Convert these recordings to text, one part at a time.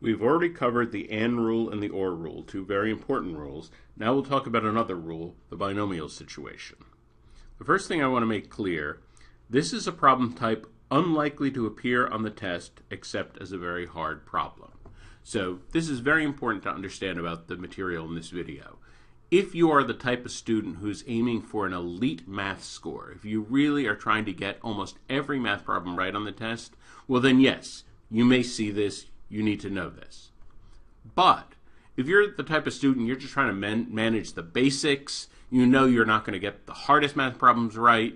We've already covered the AND rule and the OR rule, two very important rules. Now we'll talk about another rule, the binomial situation. The first thing I want to make clear, this is a problem type unlikely to appear on the test except as a very hard problem. So this is very important to understand about the material in this video. If you are the type of student who's aiming for an elite math score, if you really are trying to get almost every math problem right on the test, well then yes, you may see this, you need to know this. But if you're the type of student, you're just trying to manage the basics, you know you're not going to get the hardest math problems right,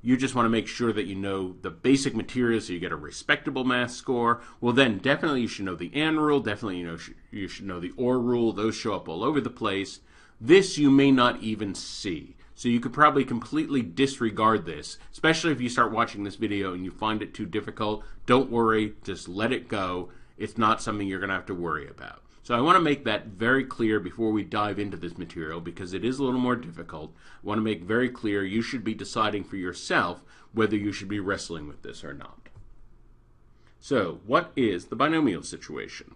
you just want to make sure that you know the basic material so you get a respectable math score, well then definitely you should know the AND rule, definitely you should know the OR rule, those show up all over the place. This you may not even see. So you could probably completely disregard this, especially if you start watching this video and you find it too difficult. Don't worry, just let it go. It's not something you're going to have to worry about. So I want to make that very clear before we dive into this material because it is a little more difficult. I want to make very clear you should be deciding for yourself whether you should be wrestling with this or not. So what is the binomial situation?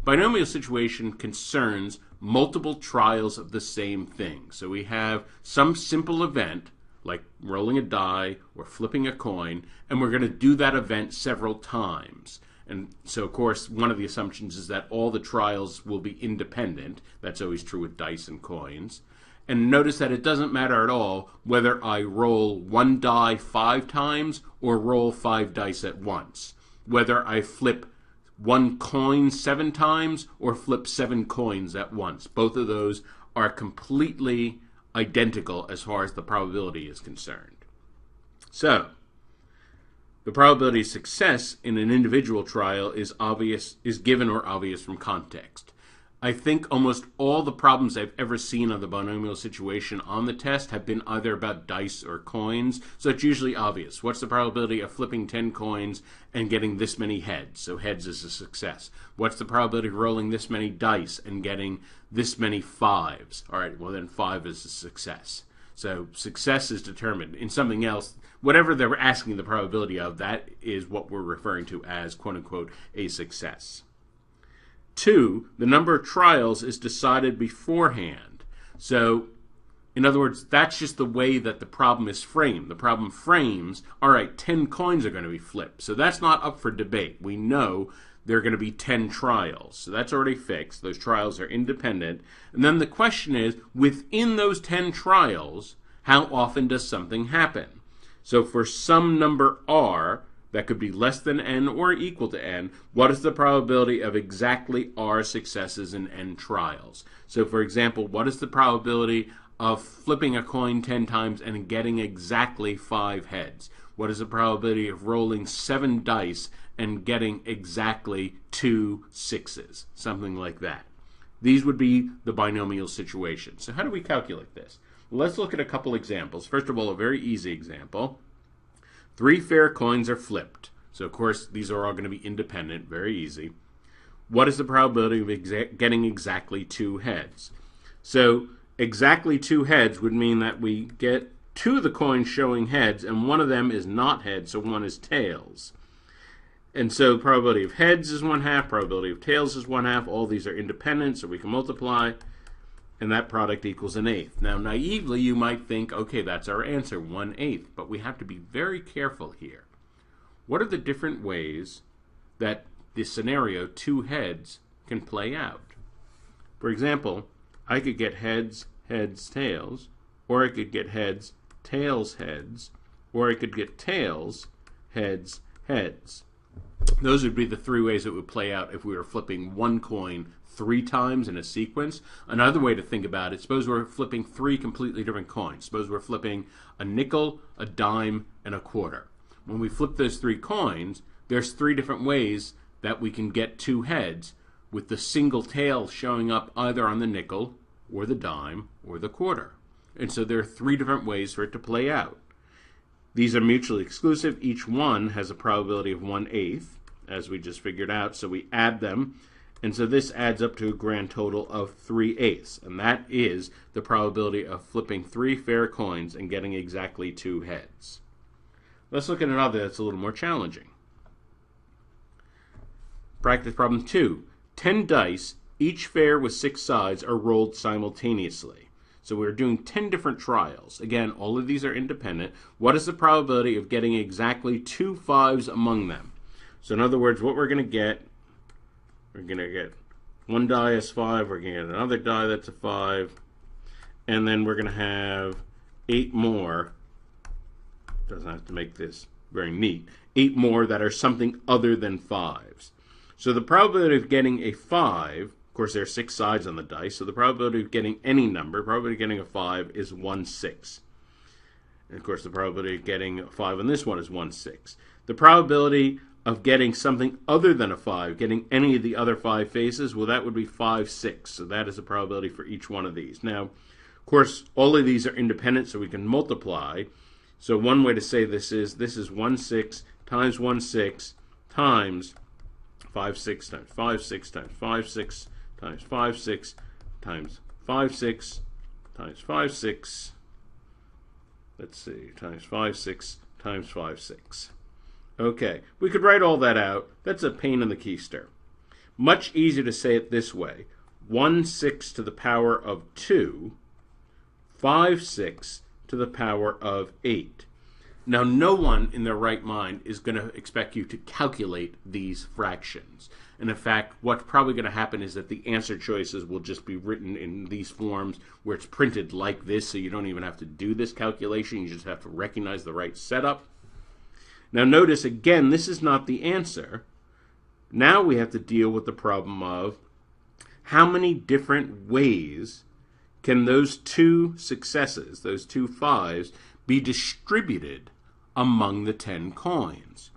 Binomial situation concerns multiple trials of the same thing. So we have some simple event like rolling a die or flipping a coin, and we're going to do that event several times. And so, of course, one of the assumptions is that all the trials will be independent. That's always true with dice and coins. And notice that it doesn't matter at all whether I roll one die 5 times or roll 5 dice at once. Whether I flip one coin 7 times or flip 7 coins at once. Both of those are completely identical as far as the probability is concerned. So, the probability of success in an individual trial is given or obvious from context. I think almost all the problems I've ever seen on the binomial situation on the test have been either about dice or coins, so it's usually obvious. What's the probability of flipping 10 coins and getting this many heads? So heads is a success. What's the probability of rolling this many dice and getting this many 5s? All right, well then 5 is a success. So success is determined. In something else, whatever they're asking the probability of, that is what we're referring to as, quote-unquote, a success. 2, the number of trials is decided beforehand. So, in other words, that's just the way that the problem is framed. The problem frames, all right, 10 coins are going to be flipped. So that's not up for debate. We know there are going to be 10 trials. So that's already fixed. Those trials are independent. And then the question is, within those 10 trials, how often does something happen? So for some number r, that could be less than n or equal to n, what is the probability of exactly r successes in n trials? So for example, what is the probability of flipping a coin 10 times and getting exactly 5 heads? What is the probability of rolling 7 dice and getting exactly 2 6s? Something like that. These would be the binomial situation. So how do we calculate this? Well, let's look at a couple examples. First of all, a very easy example. 3 fair coins are flipped. So, of course, these are all going to be independent. Very easy. What is the probability of getting exactly 2 heads? So, exactly 2 heads would mean that we get 2 of the coins showing heads, and one of them is not heads, so one is tails. And so, probability of heads is 1/2, probability of tails is 1/2. All these are independent, so we can multiply. And that product equals 1/8. Now, naively, you might think, okay, that's our answer, 1/8. But we have to be very careful here. What are the different ways that this scenario, 2 heads, can play out? For example, I could get heads, heads, tails, or I could get heads, tails, heads, or I could get tails, heads, heads. Those would be the 3 ways it would play out if we were flipping one coin 3 times in a sequence. Another way to think about it, suppose we're flipping 3 completely different coins. Suppose we're flipping a nickel, a dime, and a quarter. When we flip those 3 coins, there's 3 different ways that we can get 2 heads with the single tail showing up either on the nickel or the dime or the quarter. And so there are 3 different ways for it to play out. These are mutually exclusive. Each one has a probability of 1/8, as we just figured out. So we add them. And so this adds up to a grand total of 3/8. And that is the probability of flipping 3 fair coins and getting exactly 2 heads. Let's look at another that's a little more challenging. Practice problem 2. 10 dice, each fair with 6 sides, are rolled simultaneously. So we're doing 10 different trials. Again, all of these are independent. What is the probability of getting exactly 2 5s among them? So in other words, what we're going to get one die is 5, we're going to get another die that's a 5, and then we're going to have 8 more. Doesn't have to make this very neat. 8 more that are something other than 5s. So the probability of getting a 5, of course there are 6 sides on the dice, so the probability of getting any number, probability of getting a 5 is 1/6. And of course the probability of getting a 5 on this one is 1/6. The probability of getting something other than a 5, getting any of the other 5 faces, well, that would be 5/6. So that is the probability for each one of these. Now, of course, all of these are independent, so we can multiply. So one way to say this is 1/6 times 1/6 times 5/6 times 5/6 times 5/6 times 5/6 times 5/6 times 5/6. Let's see, times 5/6 times 5/6. Okay, we could write all that out. That's a pain in the keister. Much easier to say it this way. 1/6 to the power of 2, 5/6 to the power of 8. Now, no one in their right mind is going to expect you to calculate these fractions. And in fact, what's probably going to happen is that the answer choices will just be written in these forms where it's printed like this, so you don't even have to do this calculation. You just have to recognize the right setup. Now notice, again, this is not the answer. Now we have to deal with the problem of how many different ways can those 2 successes, those 2 5s, be distributed among the 10 coins?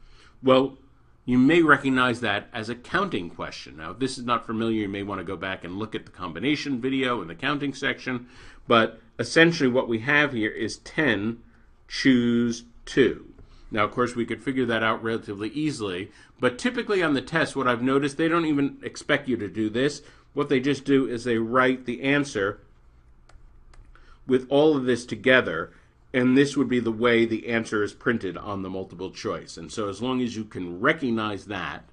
Well, you may recognize that as a counting question. Now, if this is not familiar, you may want to go back and look at the combination video in the counting section. But essentially what we have here is 10 choose 2. Now, of course, we could figure that out relatively easily, but typically on the test, what I've noticed, they don't even expect you to do this. What they just do is they write the answer with all of this together, and this would be the way the answer is printed on the multiple choice. And so as long as you can recognize that,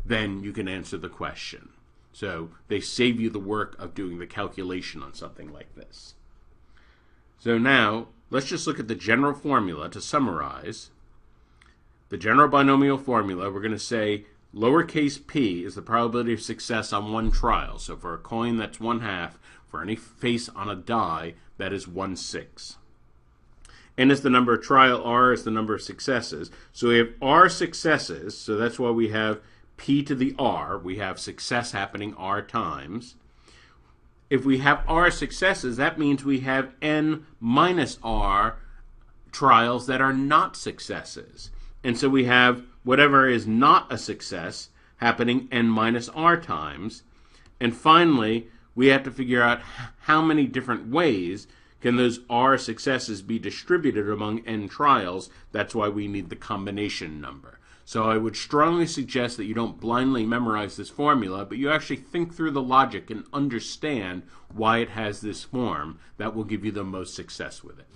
then you can answer the question. So they save you the work of doing the calculation on something like this. So now, let's just look at the general formula to summarize. The general binomial formula, we're going to say lowercase p is the probability of success on one trial. So for a coin, that's 1/2. For any face on a die, that is 1/6. N is the number of trial, R is the number of successes. So we have R successes, so that's why we have P to the R. We have success happening R times. If we have R successes, that means we have N minus R trials that are not successes. And so we have whatever is not a success happening N minus R times. And finally, we have to figure out how many different ways can those R successes be distributed among N trials. That's why we need the combination number. So I would strongly suggest that you don't blindly memorize this formula, but you actually think through the logic and understand why it has this form. That will give you the most success with it.